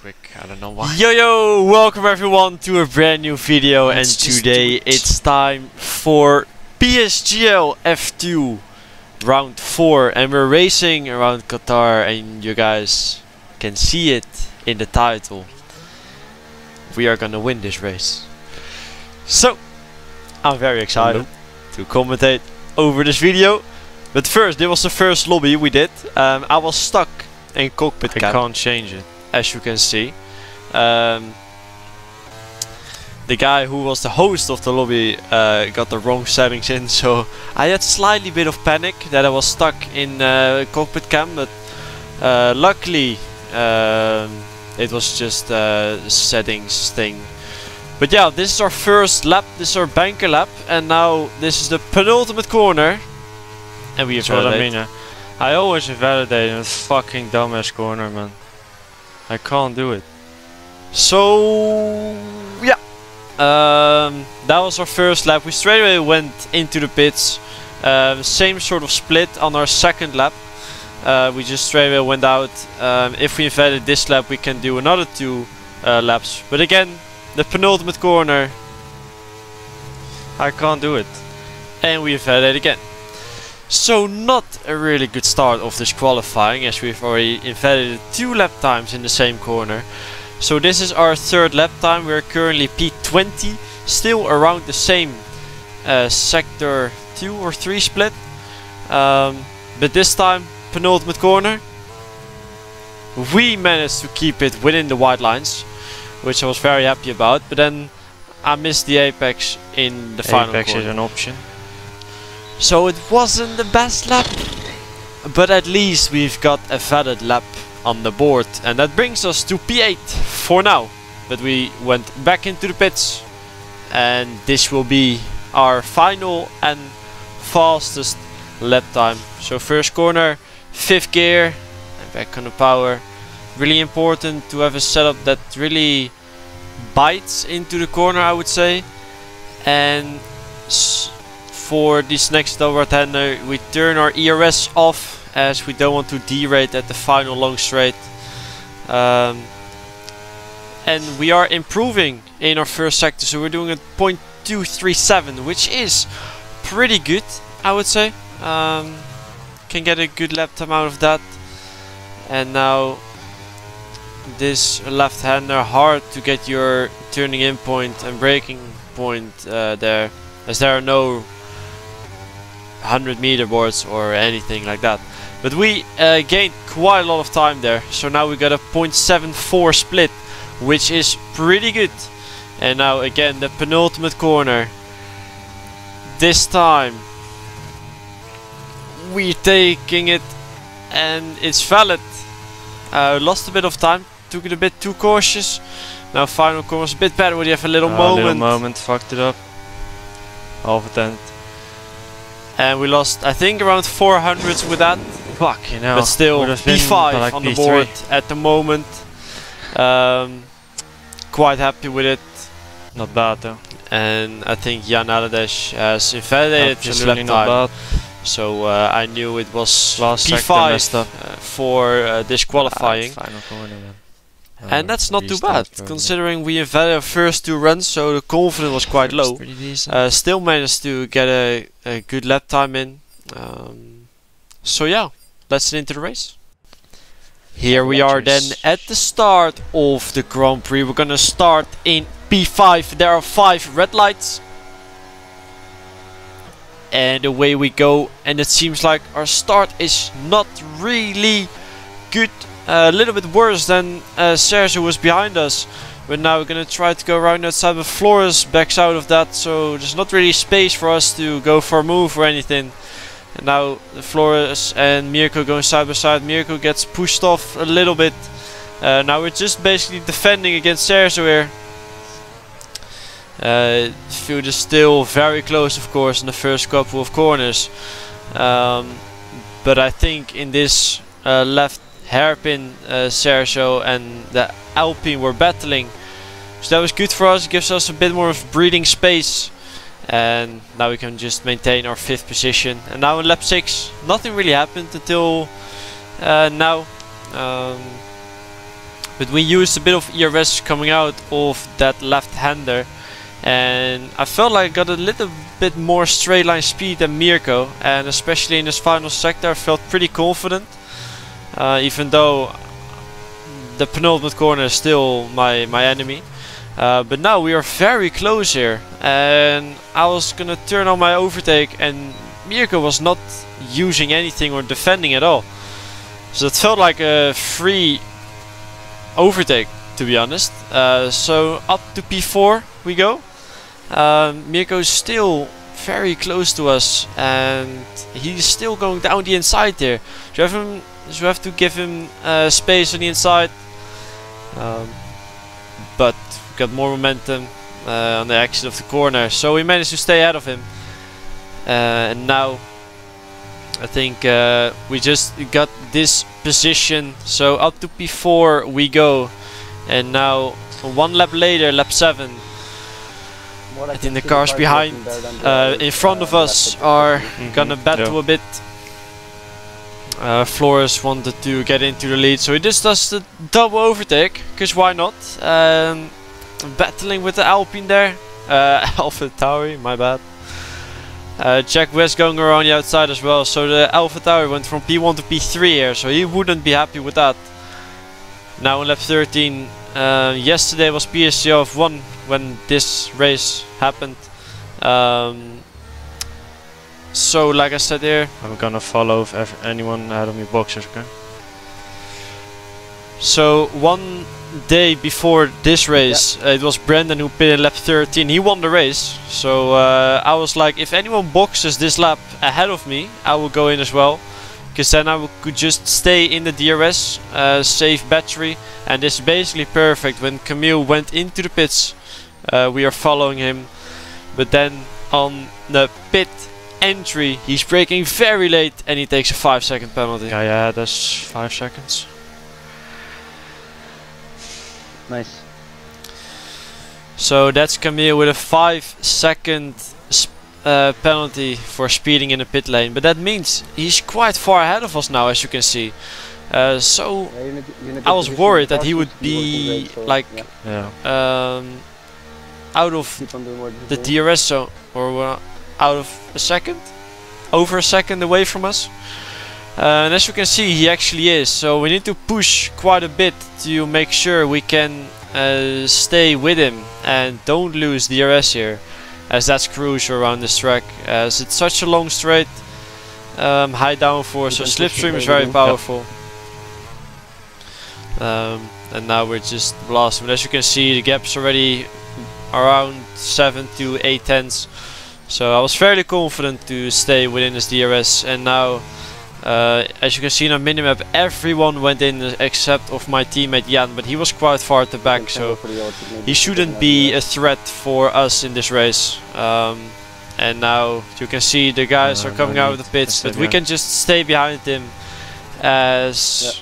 Quick, I don't know why. Yo, welcome everyone to a brand new video, and today it's time for Psgl F2 round 4, and we're racing around Qatar, and you guys can see it in the title. We are gonna win this race. So, I'm very excited to commentate over this video. But first, this was the first lobby we did. I was stuck in cockpit cam. I can't change it. As you can see, the guy who was the host of the lobby got the wrong settings in, so I had slightly bit of panic that I was stuck in cockpit cam, but luckily it was just a settings thing. But yeah, this is our first lap, this is our banker lap, and now this is the penultimate corner, and we That's what I mean. I always invalidate in a fucking dumbass corner, man. I can't do it. So yeah, that was our first lap. We straight away went into the pits. Same sort of split on our second lap. We just straight away went out. If we invalidate this lap, we can do another 2 laps. But again, the penultimate corner, I can't do it. and we invalidate again. So not a really good start of this qualifying, as we've already invalidated 2 lap times in the same corner. So this is our 3rd lap time. We're currently P20, still around the same sector 2 or 3 split. But this time, penultimate corner, we managed to keep it within the white lines, which I was very happy about. But then I missed the apex in the final corner. Apex is an option. So it wasn't the best lap, but at least we've got a valid lap on the board, and that brings us to P8 for now. But we went back into the pits, and this will be our final and fastest lap time. So first corner, 5th gear, and back on the power. Really important to have a setup that really bites into the corner, I would say. And for this next double right-hander, we turn our ERS off, as we don't want to derate at the final long straight. And we are improving in our first sector, so we're doing a 0.237, which is pretty good, I would say. Can get a good lap time out of that. And now this left-hander, hard to get your turning in point and braking point there, as there are no 100-meter boards or anything like that. But we gained quite a lot of time there, so now we got a 0.74 split, which is pretty good. And now again the penultimate corner. This time we're taking it, and it's valid. Lost a bit of time, took it a bit too cautious. Now final corner is a bit better when you have a little moment. Fucked it up. Half a tenth. And we lost, I think, around 400s with that. Fuck, you know. But still, P5 like on the P3 board at the moment. Quite happy with it. Not bad though. And I think Jan Aladesh has invalidated his lap time. So I knew it was last P5 for disqualifying. Final corner then. And that's not too bad, considering we invalidated our first 2 runs, so the confidence was quite low. Still managed to get a good lap time in. So yeah, let's get into the race. Here we are then at the start of the Grand Prix. We're gonna start in P5. There are 5 red lights. And away we go. And it seems like our start is not really good. A little bit worse than Sergio was behind us. But now we're gonna try to go around outside, but Flores backs out of that, so there's not really space for us to go for a move or anything. And now Flores and Mirko going side by side. Mirko gets pushed off a little bit. Now we're just basically defending against Sergio here. Field is still very close, of course, in the first couple of corners. But I think in this left hairpin, Sergio and the Alpine were battling, so that was good for us. It gives us a bit more of breathing space, and now we can just maintain our 5th position. And now in lap 6 nothing really happened until now. but we used a bit of ERS coming out of that left-hander, and I felt like I got a little bit more straight line speed than Mirko, and especially in this final sector I felt pretty confident, even though the penultimate corner is still my enemy. But now we are very close here, and I was gonna turn on my overtake and Mirko was not using anything or defending at all. So it felt like a free overtake, to be honest. So up to P4 we go. Mirko is still very close to us, and he's still going down the inside there. So you have to give him space on the inside. But we got more momentum on the exit of the corner, so we managed to stay ahead of him. And now I think we just got this position, so up to P4 we go. And now one lap later, lap 7, I think the cars behind in front of us are gonna battle a bit. Flores wanted to get into the lead, so he just does the double overtake, because why not? Battling with the Alpine there. Alpha Tauri, my bad. Jack West going around the outside as well, so the Alpha Tauri went from P1 to P3 here, so he wouldn't be happy with that. Now in lap 13, yesterday was Psgl of 1 when this race happened. So like I said here, I'm gonna follow if anyone ahead of me boxers, okay? So one day before this race, it was Brandon who pitted in lap 13. He won the race, so I was like, if anyone boxes this lap ahead of me, I will go in as well, because then I could just stay in the DRS, save battery, and this is basically perfect. When Camille went into the pits, we are following him, but then on the pit entry he's braking very late and he takes a 5-second penalty. Yeah, that's 5 seconds. Nice. So that's Camille with a 5-second penalty for speeding in the pit lane, but that means he's quite far ahead of us now, as you can see. So I was worried that he would be like out of the DRS zone, or out of a second, over a second away from us. And as you can see, he actually is, so we need to push quite a bit to make sure we can stay with him and don't lose DRS here, as that's crucial around this track, as it's such a long straight, high downforce, so slipstream is very powerful. And now we're just blasting, but as you can see the gap's already around 7 to 8 tenths. So I was fairly confident to stay within this DRS, and now as you can see on minimap, everyone went in except of my teammate Jan, but he was quite far at the back, so he shouldn't be a threat for us in this race. And now you can see the guys are coming out of the pits, but we can just stay behind him, as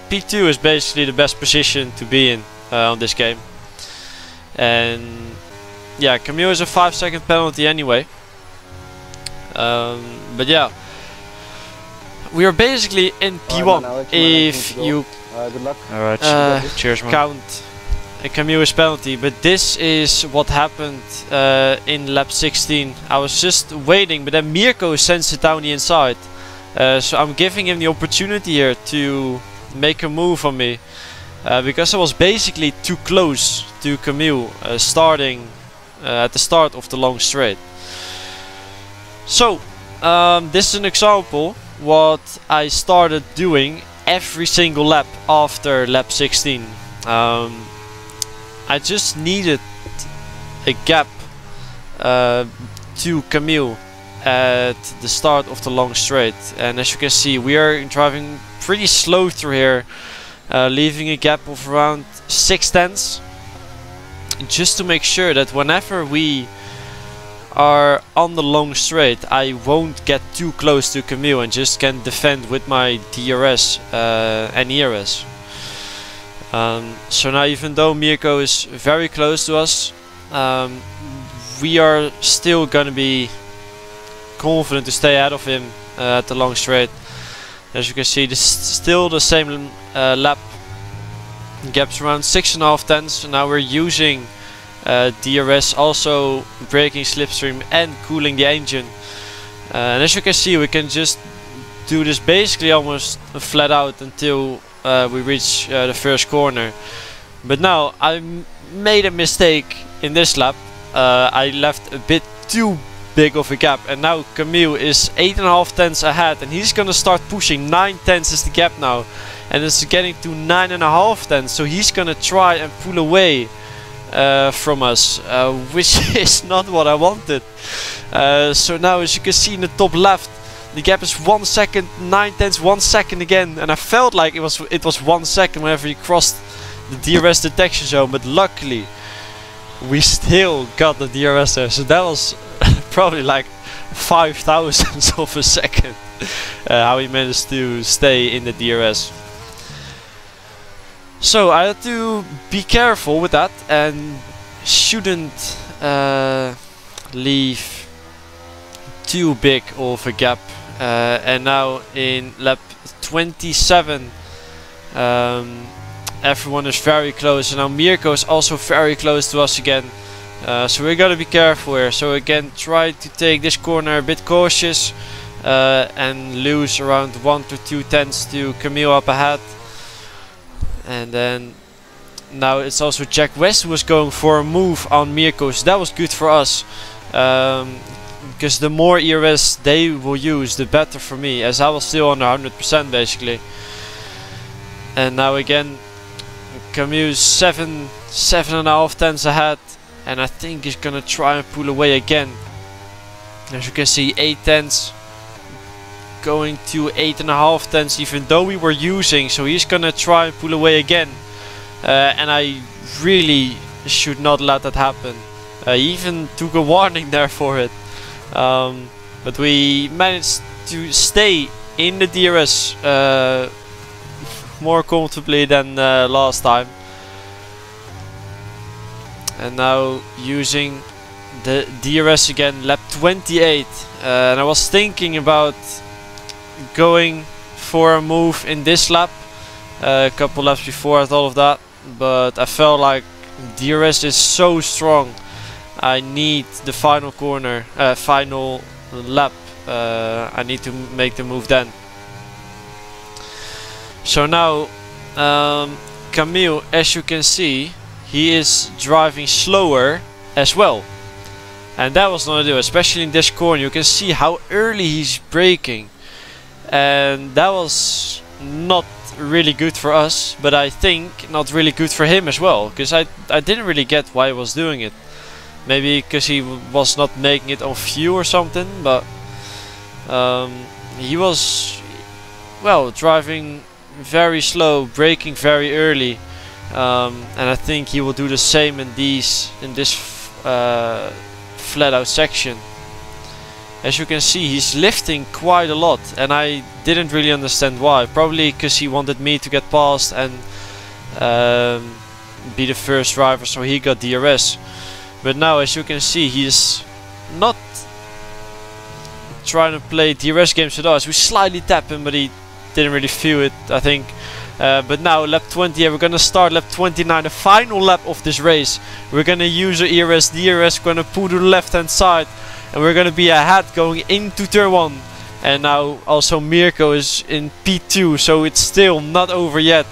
P2 is basically the best position to be in on this game. And yeah, Camille is a 5-second penalty anyway. But yeah, we are basically in P1 if you Cheers, man. count a Camille's penalty. But this is what happened in lap 16. I was just waiting, but then Mirko sends it down the inside. So I'm giving him the opportunity here to make a move on me, because I was basically too close to Camille starting at the start of the long straight. So this is an example what I started doing every single lap after lap 16. I just needed a gap to Camille at the start of the long straight, and as you can see we are driving pretty slow through here, leaving a gap of around 6 tenths, just to make sure that whenever we are on the long straight I won't get too close to Camille and just can defend with my DRS and ERS. So now, even though Mirko is very close to us, we are still gonna be confident to stay ahead of him at the long straight. As you can see, this is still the same lap Gap's around 6.5 tenths. So now we're using DRS, also braking slipstream and cooling the engine. And as you can see, we can just do this basically almost flat out until we reach the first corner. But now I made a mistake in this lap. I left a bit too big of a gap, and now Camille is 8.5 tenths ahead, and he's gonna start pushing. 9 tenths is the gap now, and it's getting to 9.5 tenths, so he's gonna try and pull away from us, which is not what I wanted. So now, as you can see in the top left, the gap is 1 second, 9 tenths, 1 second again, and I felt like it was 1 second whenever he crossed the DRS detection zone, but luckily we still got the DRS there, so that was probably like 5 thousandths of a second how he managed to stay in the DRS. So I had to be careful with that and shouldn't leave too big of a gap. And now in lap 27 everyone is very close, and now Mirko is also very close to us again. So we gotta be careful here. So again, try to take this corner a bit cautious and lose around 1 to 2 tenths to Camille up ahead. And then now it's also Jack West who was going for a move on Mirko, so that was good for us. Because the more ERS they will use, the better for me, as I was still under 100% basically. And now again, Camille's 7.5 tenths ahead, and I think he's gonna try and pull away again. As you can see, 8 tenths going to 8.5 tenths, even though we were using, so he's gonna try and pull away again. And I really should not let that happen. I even took a warning there for it. But we managed to stay in the DRS more comfortably than last time. And now using the DRS again, lap 28. And I was thinking about going for a move in this lap. A couple laps before I thought of that, but I felt like DRS is so strong. I need the final corner, final lap. I need to make the move then. So now Camille, as you can see, he is driving slower as well, and that was not ideal, especially in this corner. You can see how early he's braking, and that was not really good for us, but I think not really good for him as well, because I didn't really get why he was doing it. Maybe because he was not making it on fuel or something, but he was, well, driving very slow, braking very early, and I think he will do the same in this flat out section. As you can see, he's lifting quite a lot, and I didn't really understand why. Probably because he wanted me to get past and be the first driver, so he got DRS. But now, as you can see, he's not trying to play DRS games with us. We slightly tap him, but he didn't really feel it, I think. But now, lap 20, we're gonna start lap 29, the final lap of this race. We're gonna use our ERS, DRS, we're gonna pull to the left hand side, and we're gonna be ahead going into turn 1. And now also Mirko is in P2, so it's still not over yet.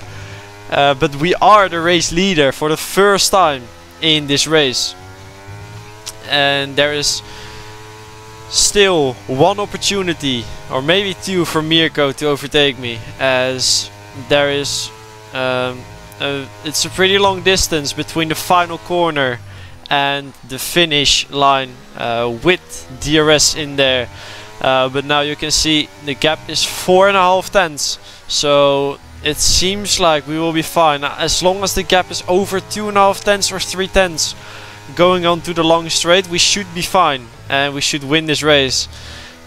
But we are the race leader for the first time in this race. And there is still one opportunity, or maybe two, for Mirko to overtake me, as there is it's a pretty long distance between the final corner and the finish line with DRS in there. But now you can see the gap is 4.5 tenths, so it seems like we will be fine as long as the gap is over 2.5 tenths or 3 tenths going on to the long straight. We should be fine and we should win this race.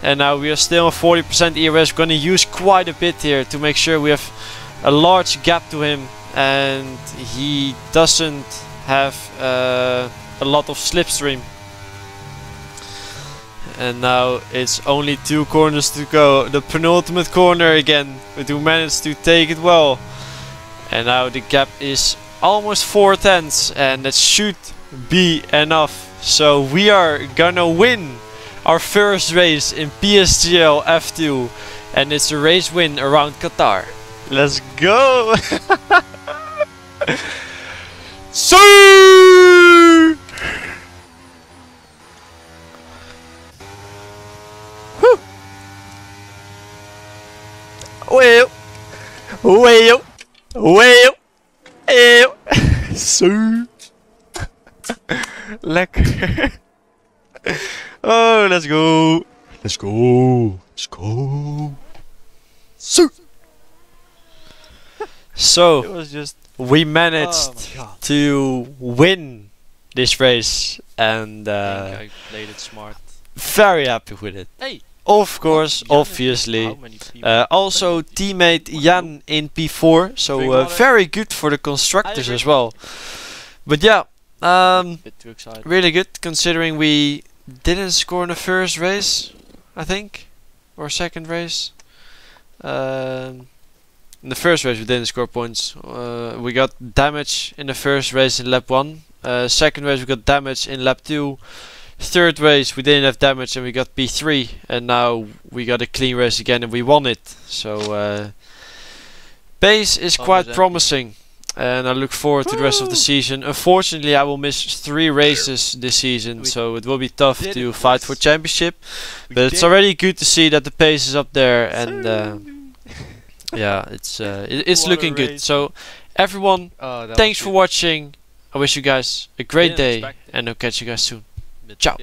And now we are still on 40% ERS. We're going to use quite a bit here to make sure we have a large gap to him and he doesn't have a lot of slipstream. And now it's only 2 corners to go. The penultimate corner again, but we managed to take it well. And now the gap is almost 4 tenths, and that should be enough. So we are gonna win our first race in Psgl F2, and it's a race win around Qatar. Let's go! So Well, so lekker. Oh, let's go. Let's go. Let's go. So It was just we managed to win this race, and I played it smart. very happy with it. Hey, Of course, Jan, obviously. how many people? Also teammate Jan in P4, so very good for the constructors as well. But yeah, Bit too excited. really good considering we didn't score in the first race, I think, or second race. In the first race we didn't score points. We got damage in the first race in lap 1. Second race we got damage in lap 2. Third race we didn't have damage and we got P3, and now we got a clean race again and we won it. So pace is quite promising, and I look forward to the rest of the season. Unfortunately I will miss 3 races this season, so it will be tough to fight for championship, but it's already good to see that the pace is up there, and yeah, it's looking good. So everyone, thanks for watching. I wish you guys a great day, and I'll catch you guys soon. Ciao.